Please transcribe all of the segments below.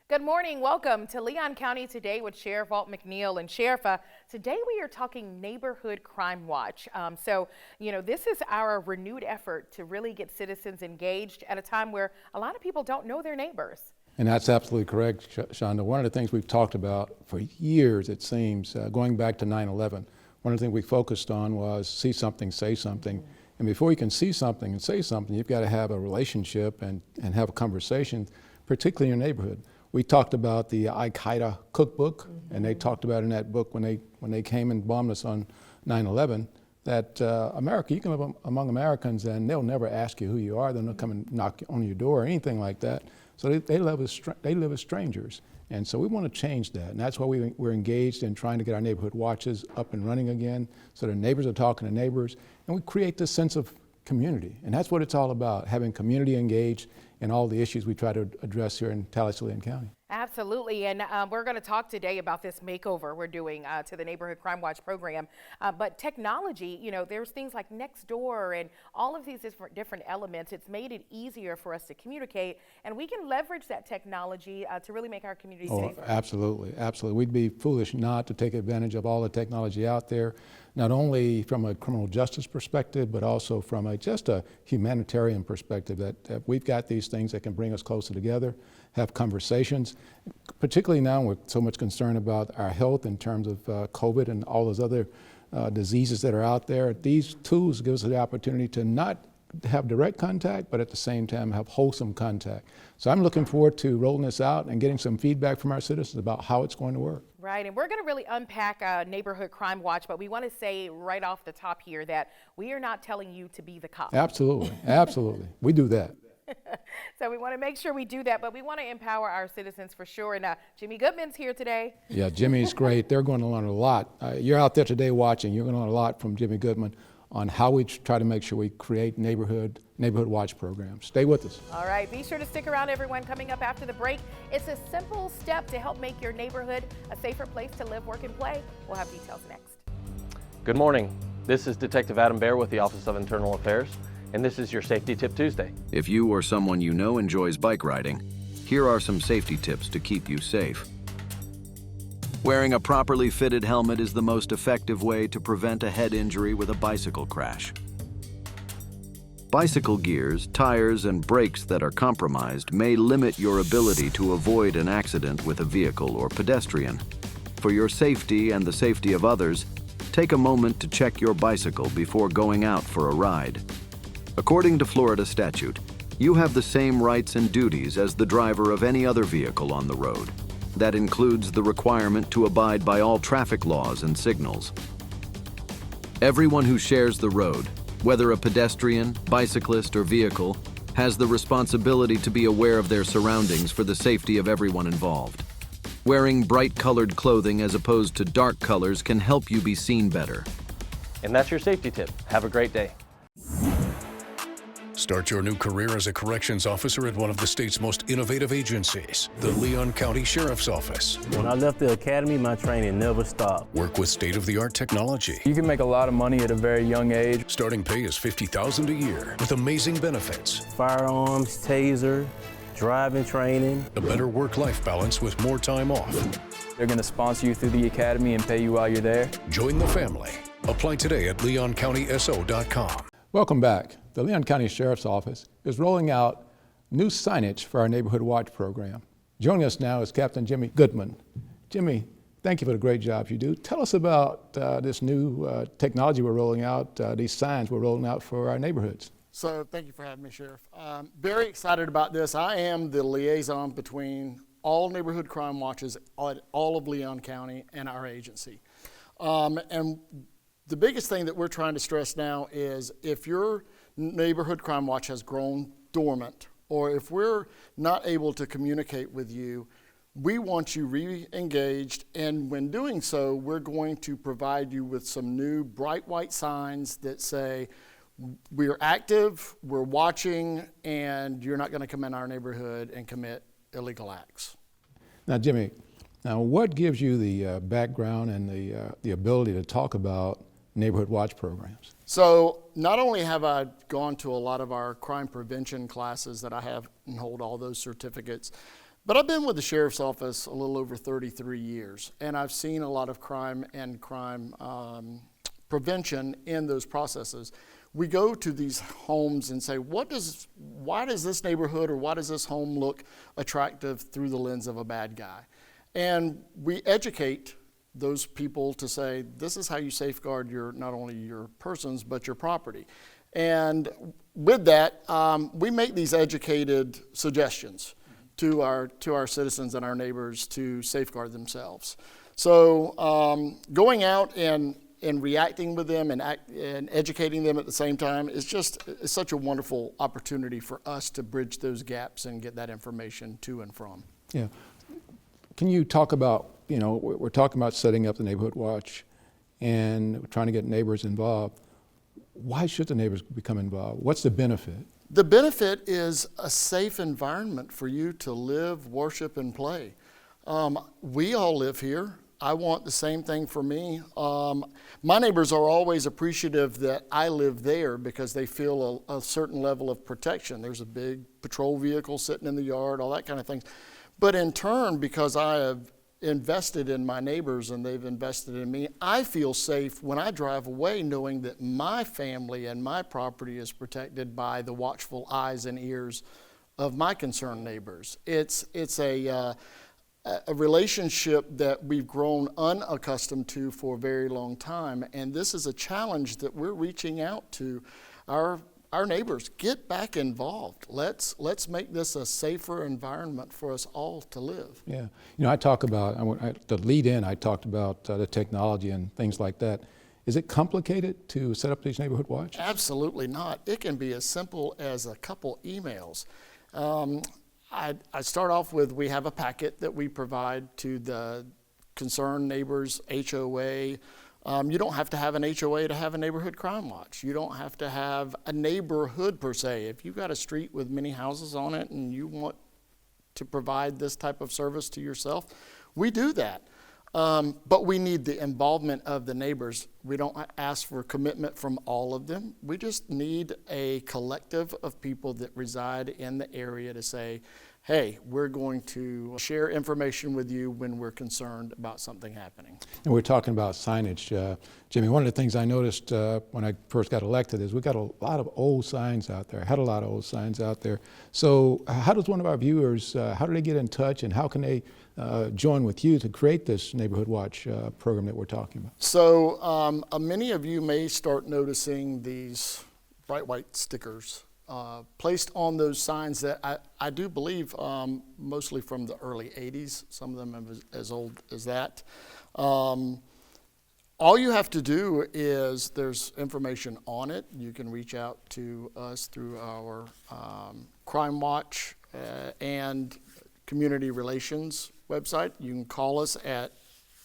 Good morning. Welcome to Leon County Today with Sheriff Walt McNeil. And Sheriff, today we are talking Neighborhood Crime Watch. This is our renewed effort to really get citizens engaged at a time where a lot of people don't know their neighbors. And that's absolutely correct, Shonda. One of the things we've talked about for years, it seems, going back to 9/11, one of the things we focused on was see something, say something. And before you can see something and say something, you've got to have a relationship and have a conversation, particularly in your neighborhood. We talked about the Al-Qaeda cookbook, and they talked about in that book when they came and bombed us on 9/11, that America, you can live among Americans and they'll never ask you who you are. They'll not come and knock on your door or anything like that. So they live as strangers. And so we want to change that. And that's why we're engaged in trying to get our neighborhood watches up and running again, so the neighbors are talking to neighbors, and we create this sense of community. And that's what it's all about, having community engaged in all the issues we try to address here in Tallahassee County. Absolutely, and we're going to talk today about this makeover we're doing to the Neighborhood Crime Watch program. But technology, there's things like Nextdoor and all of these different elements. It's made it easier for us to communicate, and we can leverage that technology to really make our community safer. Absolutely, absolutely. We'd be foolish not to take advantage of all the technology out there, not only from a criminal justice perspective, but also from just a humanitarian perspective, that we've got these things that can bring us closer together, have conversations, particularly now we're so much concerned about our health in terms of COVID and all those other diseases that are out there. These tools give us the opportunity to not have direct contact, but at the same time have wholesome contact. So I'm looking forward to rolling this out and getting some feedback from our citizens about how it's going to work. Right, and we're going to really unpack Neighborhood Crime Watch, but we want to say right off the top here that we are not telling you to be the cop. Absolutely, absolutely. We do that. So we want to make sure we do that, but we want to empower our citizens for sure. And Jimmy Goodman's here today. Yeah, Jimmy's great. They're going to learn a lot. You're out there today watching. You're going to learn a lot from Jimmy Goodman on how we try to make sure we create neighborhood watch programs. Stay with us. All right, be sure to stick around, everyone. Coming up after the break, it's a simple step to help make your neighborhood a safer place to live, work, and play. We'll have details next. Good morning. This is Detective Adam Baer with the Office of Internal Affairs, and this is your Safety Tip Tuesday. If you or someone you know enjoys bike riding, here are some safety tips to keep you safe. Wearing a properly fitted helmet is the most effective way to prevent a head injury with a bicycle crash. Bicycle gears, tires, and brakes that are compromised may limit your ability to avoid an accident with a vehicle or pedestrian. For your safety and the safety of others, take a moment to check your bicycle before going out for a ride. According to Florida statute, you have the same rights and duties as the driver of any other vehicle on the road. That includes the requirement to abide by all traffic laws and signals. Everyone who shares the road, whether a pedestrian, bicyclist, or vehicle, has the responsibility to be aware of their surroundings for the safety of everyone involved. Wearing bright-colored clothing as opposed to dark colors can help you be seen better. And that's your safety tip. Have a great day. Start your new career as a corrections officer at one of the state's most innovative agencies, the Leon County Sheriff's Office. When I left the academy, my training never stopped. Work with state-of-the-art technology. You can make a lot of money at a very young age. Starting pay is $50,000 a year with amazing benefits. Firearms, taser, driving training. A better work-life balance with more time off. They're going to sponsor you through the academy and pay you while you're there. Join the family. Apply today at leoncountyso.com. Welcome back. The Leon County Sheriff's Office is rolling out new signage for our Neighborhood Watch program. Joining us now is Captain Jimmy Goodman. Jimmy, thank you for the great job you do. Tell us about this new technology we're rolling out, these signs we're rolling out for our neighborhoods. So thank you for having me, Sheriff. Very excited about this. I am the liaison between all neighborhood crime watches at all of Leon County and our agency. And the biggest thing that we're trying to stress now is if your neighborhood crime watch has grown dormant, or if we're not able to communicate with you, we want you re-engaged, and when doing so, we're going to provide you with some new bright white signs that say, we're active, we're watching, and you're not going to come in our neighborhood and commit illegal acts. Now, Jimmy, what gives you the background and the ability to talk about neighborhood watch programs? So not only have I gone to a lot of our crime prevention classes that I have and hold all those certificates, But I've been with the Sheriff's Office a little over 33 years, and I've seen a lot of crime and crime prevention in those processes. We go to these homes and say, why does this neighborhood or why does this home look attractive through the lens of a bad guy? And we educate those people to say, this is how you safeguard not only your persons, but your property. And with that, we make these educated suggestions to our citizens and our neighbors to safeguard themselves. So going out and reacting with them and educating them at the same time is such a wonderful opportunity for us to bridge those gaps and get that information to and from. Yeah. Can you talk about, we're talking about setting up the Neighborhood Watch and trying to get neighbors involved. Why should the neighbors become involved? What's the benefit? The benefit is a safe environment for you to live, worship, and play. We all live here. I want the same thing for me. My neighbors are always appreciative that I live there because they feel a certain level of protection. There's a big patrol vehicle sitting in the yard, all that kind of things. But in turn, because I have invested in my neighbors and they've invested in me, I feel safe when I drive away knowing that my family and my property is protected by the watchful eyes and ears of my concerned neighbors. It's a relationship that we've grown unaccustomed to for a very long time, and this is a challenge that we're reaching out to our neighbors. Get back involved. Let's make this a safer environment for us all to live. Yeah, I talk about, to lead in, I talked about the technology and things like that. Is it complicated to set up these neighborhood watches? Absolutely not. It can be as simple as a couple emails. I start off with, we have a packet that we provide to the concerned neighbors, HOA. You don't have to have an HOA to have a neighborhood crime watch. You don't have to have a neighborhood per se. If you've got a street with many houses on it and you want to provide this type of service to yourself, we do that. But we need the involvement of the neighbors. We don't ask for commitment from all of them. We just need a collective of people that reside in the area to say, hey, we're going to share information with you when we're concerned about something happening. And we're talking about signage. Jimmy, one of the things I noticed when I first got elected is we got a lot of old signs out there, had a lot of old signs out there. So how does one of our viewers, how do they get in touch and how can they join with you to create this Neighborhood Watch program that we're talking about? So many of you may start noticing these bright white stickers placed on those signs that I do believe mostly from the early 80s, some of them are as old as that. All you have to do is, there's information on it. You can reach out to us through our Crime Watch and Community Relations website. You can call us at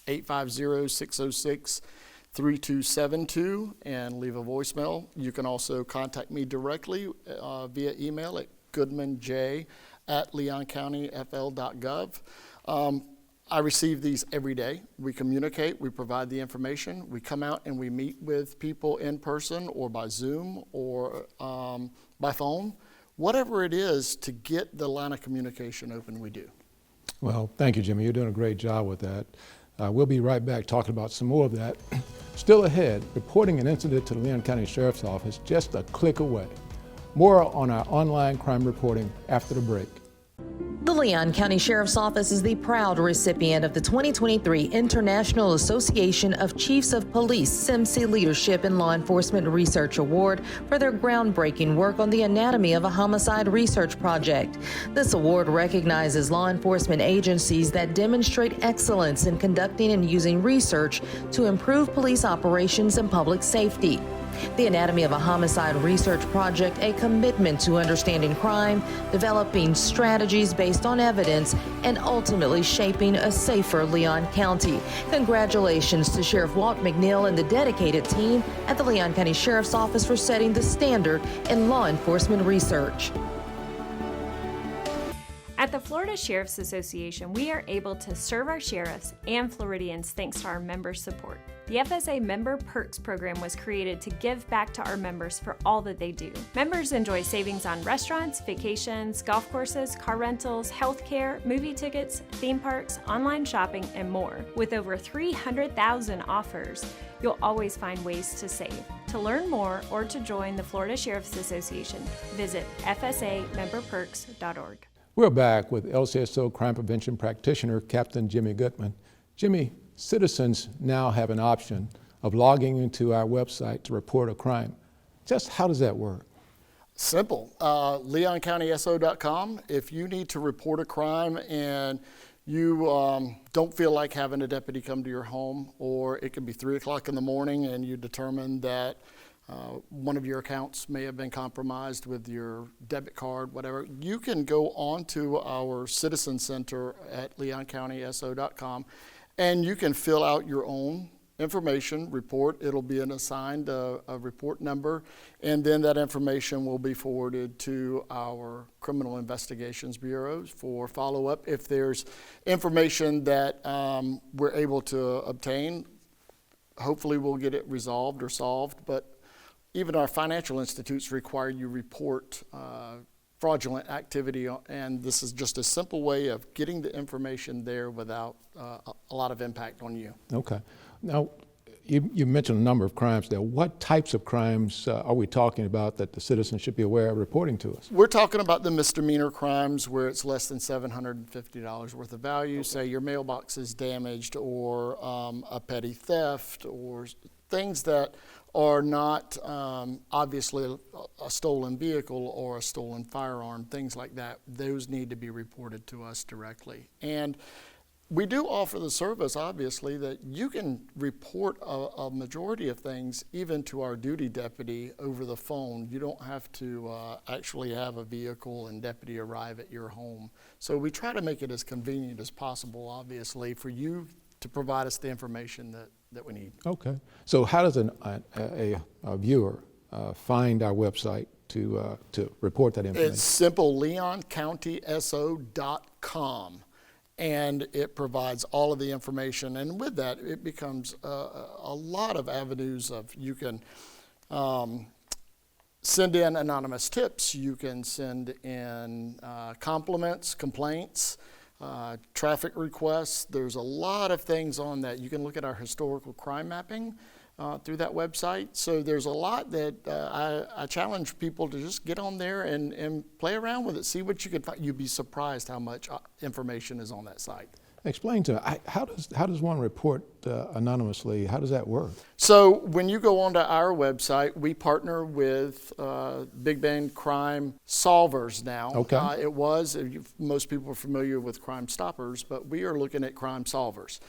850-606-3272 and leave a voicemail. You can also contact me directly via email at goodmanj@leoncountyfl.gov. I receive these every day. We communicate, we provide the information, we come out and we meet with people in person or by Zoom or by phone. Whatever it is to get the line of communication open, we do. Well, thank you, Jimmy. You're doing a great job with that. We'll be right back talking about some more of that. Still ahead, reporting an incident to the Leon County Sheriff's Office just a click away. More on our online crime reporting after the break. The Leon County Sheriff's Office is the proud recipient of the 2023 International Association of Chiefs of Police SIMSI Leadership in Law Enforcement Research Award for their groundbreaking work on the anatomy of a homicide research project. This award recognizes law enforcement agencies that demonstrate excellence in conducting and using research to improve police operations and public safety. The Anatomy of a Homicide Research Project, a commitment to understanding crime, developing strategies based on evidence, and ultimately shaping a safer Leon County. Congratulations to Sheriff Walt McNeil and the dedicated team at the Leon County Sheriff's Office for setting the standard in law enforcement research. At the Florida Sheriff's Association, we are able to serve our sheriffs and Floridians thanks to our member support. The FSA Member Perks program was created to give back to our members for all that they do. Members enjoy savings on restaurants, vacations, golf courses, car rentals, healthcare, movie tickets, theme parks, online shopping, and more. With over 300,000 offers, you'll always find ways to save. To learn more or to join the Florida Sheriff's Association, visit fsamemberperks.org. We're back with LCSO crime prevention practitioner Captain Jimmy Goodman. Jimmy, citizens now have an option of logging into our website to report a crime. Just how does that work? Simple. LeonCountySO.com. If you need to report a crime and you don't feel like having a deputy come to your home, or it could be 3 o'clock in the morning and you determine that one of your accounts may have been compromised with your debit card, whatever, you can go on to our Citizen Center at LeonCountySO.com and you can fill out your own information report. It'll be assigned a report number, and then that information will be forwarded to our criminal investigations bureaus for follow-up. If there's information that we're able to obtain, hopefully we'll get it resolved or solved, but even our financial institutes require you report fraudulent activity, and this is just a simple way of getting the information there without a lot of impact on you. Okay. Now, you mentioned a number of crimes there. What types of crimes are we talking about that the citizens should be aware of reporting to us? We're talking about the misdemeanor crimes where it's less than $750 worth of value. Okay. Say your mailbox is damaged, or a petty theft, or things that are not obviously a stolen vehicle or a stolen firearm, things like that. Those need to be reported to us directly. And we do offer the service, obviously, that you can report a majority of things even to our duty deputy over the phone. You don't have to actually have a vehicle and deputy arrive at your home. So we try to make it as convenient as possible, obviously, for you to provide us the information that we need. Okay. So how does a viewer find our website to report that information? It's simple, LeonCountySO.com. And it provides all of the information. And with that, it becomes a lot of avenues of, you can send in anonymous tips, you can send in compliments, complaints, traffic requests. There's a lot of things on that. You can look at our historical crime mapping through that website. So there's a lot that I challenge people to just get on there and play around with it, see what you can find. You'd be surprised how much information is on that site. Explain to me, how does one report anonymously? How does that work? So when you go onto our website, we partner with Big Band Crime Solvers now. Okay. It was, most people are familiar with Crime Stoppers, but we are looking at Crime Solvers.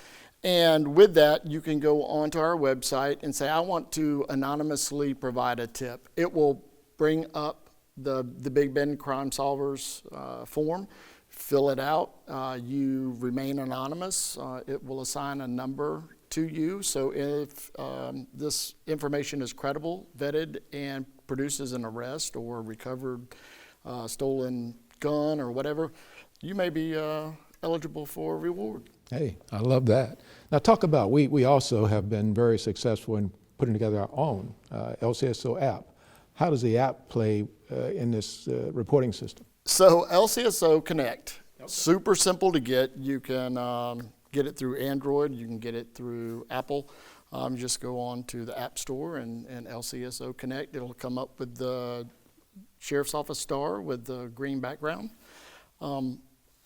And with that, you can go onto our website and say, I want to anonymously provide a tip. It will bring up the Big Bend Crime Solvers form, fill it out. You remain anonymous. It will assign a number to you. So if this information is credible, vetted, and produces an arrest or recovered stolen gun or whatever, you may be eligible for a reward. Hey, I love that. Now talk about, we also have been very successful in putting together our own LCSO app. How does the app play in this reporting system? So LCSO Connect, super simple to get. You can get it through Android, you can get it through Apple. Just go on to the App Store and LCSO Connect. It'll come up with the Sheriff's Office star with the green background.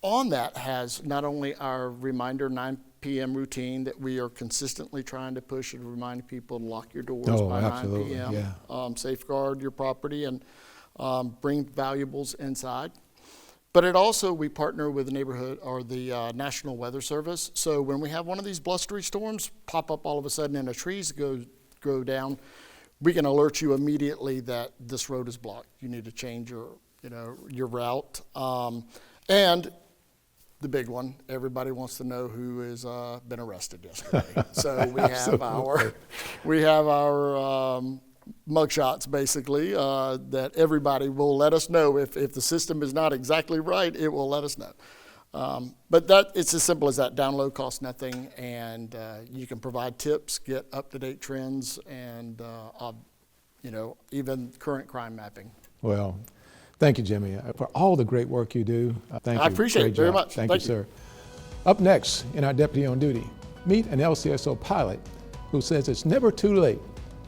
On that has not only our reminder 9 p.m. routine that we are consistently trying to push and remind people to lock your doors by 9 p.m. Yeah. Safeguard your property and bring valuables inside. But it also, we partner with the neighborhood or the National Weather Service. So when we have one of these blustery storms pop up all of a sudden and the trees go down, we can alert you immediately that this road is blocked. You need to change your route. And the big one, everybody wants to know who has been arrested yesterday. So we have our mugshots, basically, that everybody will let us know. If the system is not exactly right, it will let us know. But it's as simple as that. Download costs nothing, and you can provide tips, get up-to-date trends, and even current crime mapping. Well, thank you, Jimmy, for all the great work you do. Thank you. I appreciate Great it very job. much. Thank you, sir. Up next, in our Deputy on Duty, meet an LCSO pilot who says it's never too late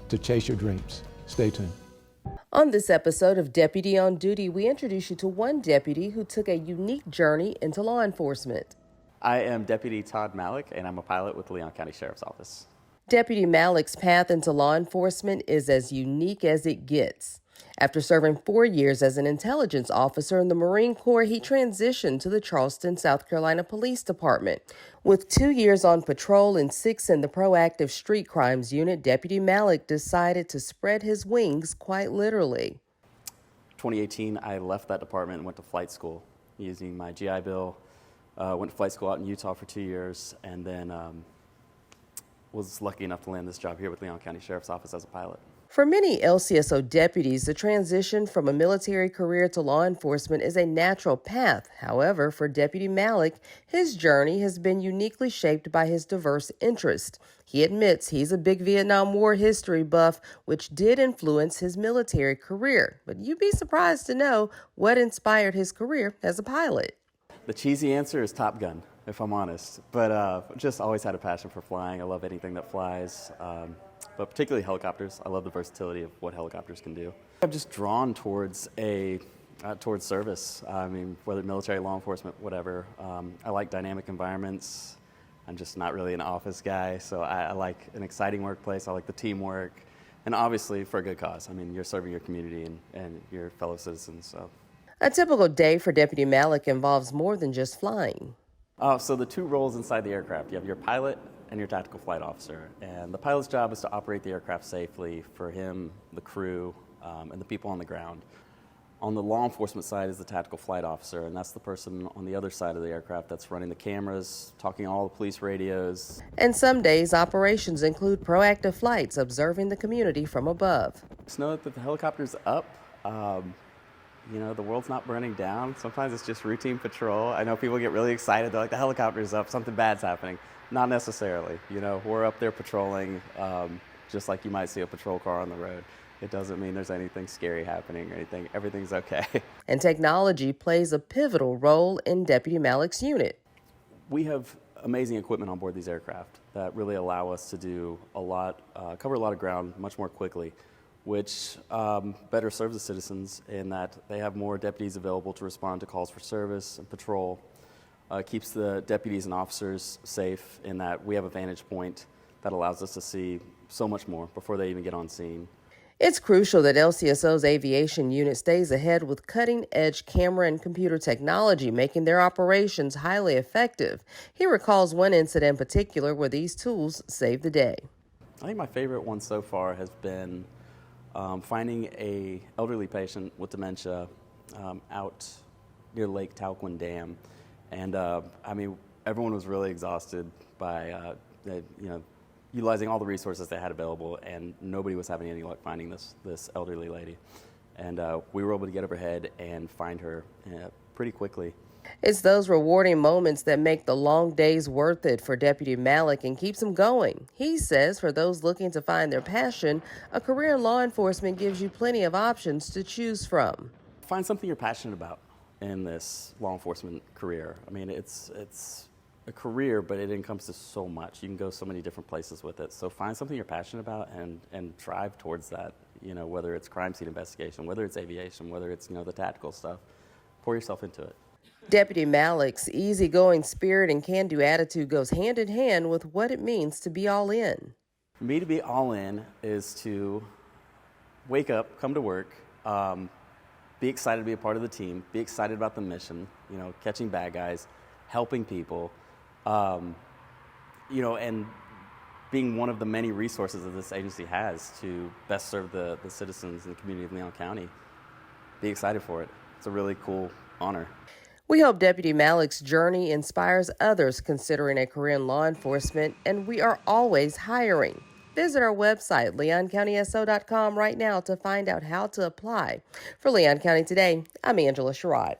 to chase your dreams. Stay tuned. On this episode of Deputy on Duty, we introduce you to one deputy who took a unique journey into law enforcement. I am Deputy Todd Malik, and I'm a pilot with the Leon County Sheriff's Office. Deputy Malik's path into law enforcement is as unique as it gets. After serving 4 years as an intelligence officer in the Marine Corps, he transitioned to the Charleston, South Carolina Police Department. With 2 years on patrol and 6 in the proactive street crimes unit, Deputy Malik decided to spread his wings quite literally. 2018, I left that department and went to flight school using my GI Bill. Went to flight school out in Utah for 2 years, and then was lucky enough to land this job here with Leon County Sheriff's Office as a pilot. For many LCSO deputies, the transition from a military career to law enforcement is a natural path. However, for Deputy Malik, his journey has been uniquely shaped by his diverse interests. He admits he's a big Vietnam War history buff, which did influence his military career. But you'd be surprised to know what inspired his career as a pilot. The cheesy answer is Top Gun, if I'm honest. But just always had a passion for flying. I love anything that flies. But particularly helicopters. I love the versatility of what helicopters can do. I'm just drawn towards towards service. I mean, whether military, law enforcement, whatever. I like dynamic environments. I'm just not really an office guy, so I like an exciting workplace. I like the teamwork, and obviously for a good cause. I mean, you're serving your community and your fellow citizens. So, a typical day for Deputy Malik involves more than just flying. So the two roles inside the aircraft, you have your pilot and your tactical flight officer. And the pilot's job is to operate the aircraft safely for him, the crew, and the people on the ground. On the law enforcement side is the tactical flight officer, and that's the person on the other side of the aircraft that's running the cameras, talking all the police radios. And some days, operations include proactive flights, observing the community from above. Just know that the helicopter's up. The world's not burning down. Sometimes it's just routine patrol. I know people get really excited. They're like, the helicopter's up, something bad's happening. Not necessarily. We're up there patrolling, just like you might see a patrol car on the road. It doesn't mean there's anything scary happening or anything. Everything's okay. And technology plays a pivotal role in Deputy Malik's unit. We have amazing equipment on board these aircraft that really allow us to do cover a lot of ground much more quickly, which better serves the citizens in that they have more deputies available to respond to calls for service and patrol. Keeps the deputies and officers safe in that we have a vantage point that allows us to see so much more before they even get on scene. It's crucial that LCSO's aviation unit stays ahead with cutting-edge camera and computer technology, making their operations highly effective. He recalls one incident in particular where these tools saved the day. I think my favorite one so far has been finding an elderly patient with dementia out near Lake Talquin Dam. And everyone was really exhausted by utilizing all the resources they had available, and nobody was having any luck finding this elderly lady. And we were able to get overhead and find her pretty quickly. It's those rewarding moments that make the long days worth it for Deputy Malik and keeps him going. He says for those looking to find their passion, a career in law enforcement gives you plenty of options to choose from. Find something you're passionate about in this law enforcement career. I mean, it's a career, but it encompasses so much. You can go so many different places with it. So find something you're passionate about and drive towards that. Whether it's crime scene investigation, whether it's aviation, whether it's the tactical stuff, pour yourself into it. Deputy Malik's easygoing spirit and can-do attitude goes hand in hand with what it means to be all in. For me to be all in is to wake up, come to work, be excited to be a part of the team, be excited about the mission, catching bad guys, helping people, and being one of the many resources that this agency has to best serve the citizens and the community of Leon County. Be excited for it. It's a really cool honor. We hope Deputy Malik's journey inspires others considering a career in law enforcement, and we are always hiring. Visit our website, leoncountyso.com, right now to find out how to apply. For Leon County Today, I'm Angela Sherrod.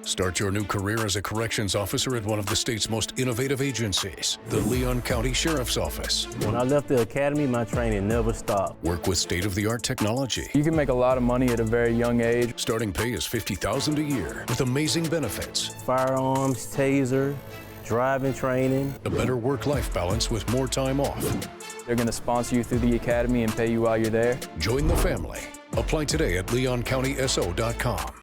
Start your new career as a corrections officer at one of the state's most innovative agencies, the Leon County Sheriff's Office. When I left the academy, my training never stopped. Work with state-of-the-art technology. You can make a lot of money at a very young age. Starting pay is $50,000 a year with amazing benefits. Firearms, taser, driving training. A better work-life balance with more time off. They're going to sponsor you through the academy and pay you while you're there. Join the family. Apply today at leoncountyso.com.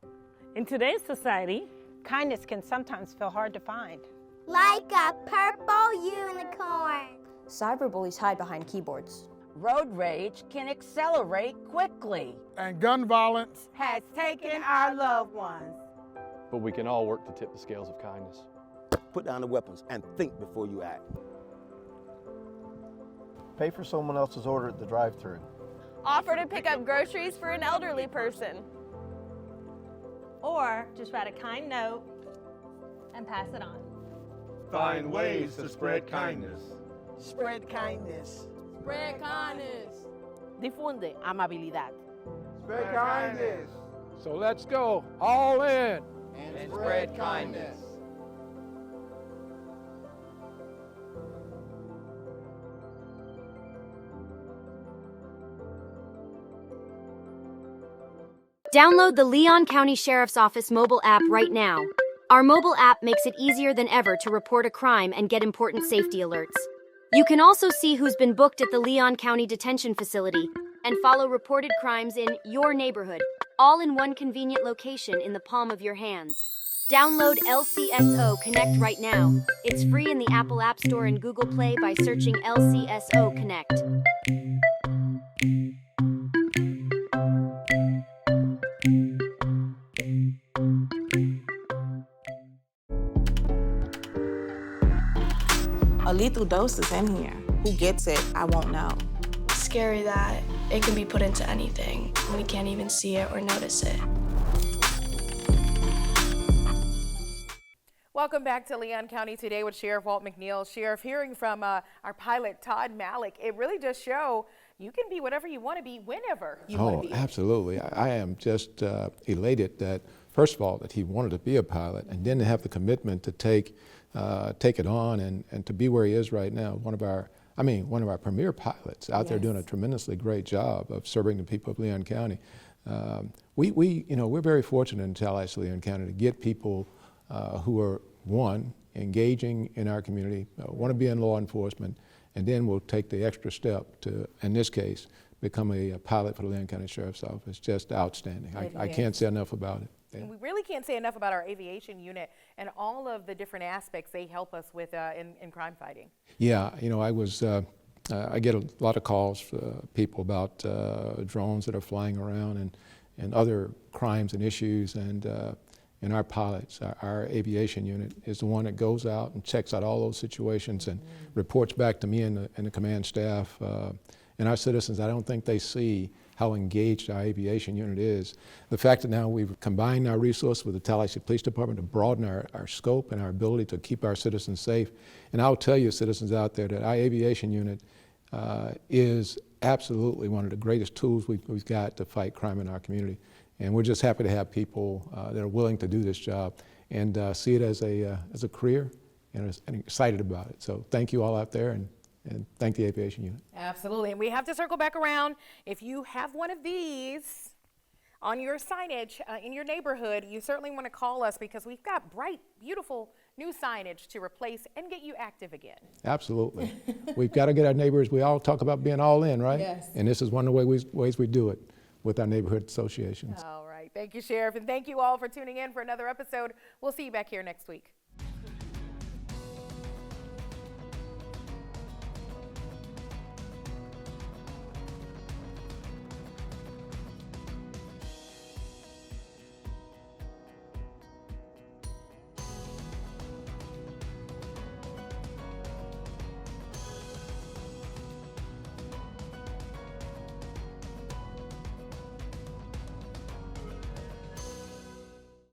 In today's society, kindness can sometimes feel hard to find. Like a purple unicorn. Cyberbullies hide behind keyboards. Road rage can accelerate quickly. And gun violence has taken our loved ones. But we can all work to tip the scales of kindness. Put down the weapons and think before you act. Pay for someone else's order at the drive-thru. Offer to pick up groceries for an elderly person. Or just write a kind note and pass it on. Find ways to spread kindness. Spread kindness. Spread kindness. Difunde amabilidad. Spread kindness. So let's go all in and spread kindness. Download the Leon County Sheriff's Office mobile app right now. Our mobile app makes it easier than ever to report a crime and get important safety alerts. You can also see who's been booked at the Leon County Detention Facility and follow reported crimes in your neighborhood, all in one convenient location in the palm of your hands. Download LCSO Connect right now. It's free in the Apple App Store and Google Play by searching LCSO Connect. A lethal dose is in here. Who gets it, I won't know. It's scary that it can be put into anything. We can't even see it or notice it. Welcome back to Leon County Today with Sheriff Walt McNeil. Sheriff, hearing from our pilot, Todd Malik, it really does show you can be whatever you want to be whenever you want to be. Oh, absolutely. I am just elated that, first of all, that he wanted to be a pilot and then to have the commitment to take it on and to be where he is right now. One of our premier pilots out there doing a tremendously great job of serving the people of Leon County. We're very fortunate in Tallahassee, Leon County to get people who are, one, engaging in our community, want to be in law enforcement, and then we'll take the extra step to, in this case, become a pilot for the Leon County Sheriff's Office. Just outstanding. I can't say enough about it. Yeah. And we really can't say enough about our aviation unit and all of the different aspects they help us with in crime fighting. Yeah, I get a lot of calls from people about drones that are flying around and other crimes and issues, and our pilots, our aviation unit, is the one that goes out and checks out all those situations and reports back to me and the command staff. And our citizens, I don't think they see how engaged our aviation unit is. The fact that now we've combined our resources with the Tallahassee Police Department to broaden our scope and our ability to keep our citizens safe. And I'll tell you, citizens out there, that our aviation unit is absolutely one of the greatest tools we've got to fight crime in our community. And we're just happy to have people that are willing to do this job and see it as a career and excited about it. So thank you all out there, and thank the aviation unit. Absolutely, and we have to circle back around. If you have one of these on your signage in your neighborhood, you certainly want to call us, because we've got bright, beautiful new signage to replace and get you active again. Absolutely. We've got to get our neighbors, we all talk about being all in, right? Yes. And this is one of the ways we do it with our neighborhood associations. All right, thank you, Sheriff, and thank you all for tuning in for another episode. We'll see you back here next week.